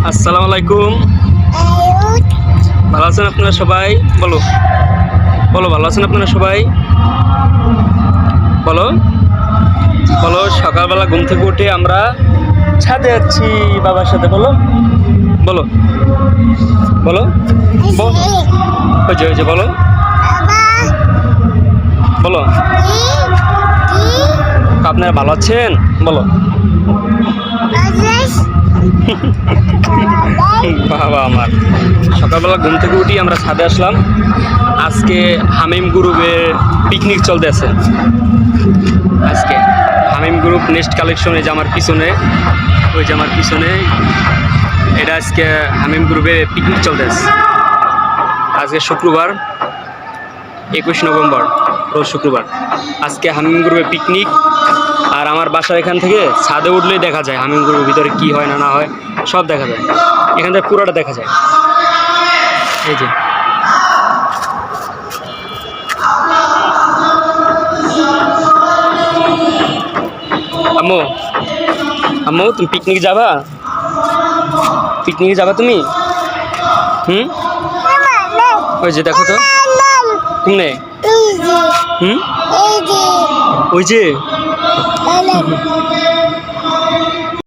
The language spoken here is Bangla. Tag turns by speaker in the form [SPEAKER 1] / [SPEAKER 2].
[SPEAKER 1] আসসালামু আলাইকুম। ভালো আছেন আপনারা সবাই? বলো বলো, ভালো আছেন আপনারা সবাই? বলো বলো। সকালবেলা ঘুম থেকে উঠে আমরা ছাদে যাচ্ছি বাবার সাথে। বলো বলো বলো ওই যে বলো বলো। আপনারা ভালো আছেন? বলো। বাবা আমার, সকালবেলা ঘুম থেকে উঠি আমরা ছাদে আসলাম। আজকে হামিম গ্রুপের পিকনিক চলতে আছে। আজকে হামিম গ্রুপ নেক্সট কালেকশন, এই যে আমার পিছনে, ওই যে আমার পিছনে, এটা আজকে হামিম গ্রুপে পিকনিক চলতে আছে। আজকে শুক্রবার 21 নভেম্বর, রোজ শুক্রবার। আজকে হামিম গ্রুপে পিকনিক। আর আমার বাসার এখান থেকে ছাদে উঠলেই দেখা যায় হামিম গ্রুপের ভিতরে কী হয় না হয় সব দেখা যায়। এখান থেকে পুরোটা দেখা যায়। এই যে আম্মু, আম্মু তুমি পিকনিক যাবা? পিকনিকে যাবা তুমি? ওই যে দেখো তো কুমনে। ওই যে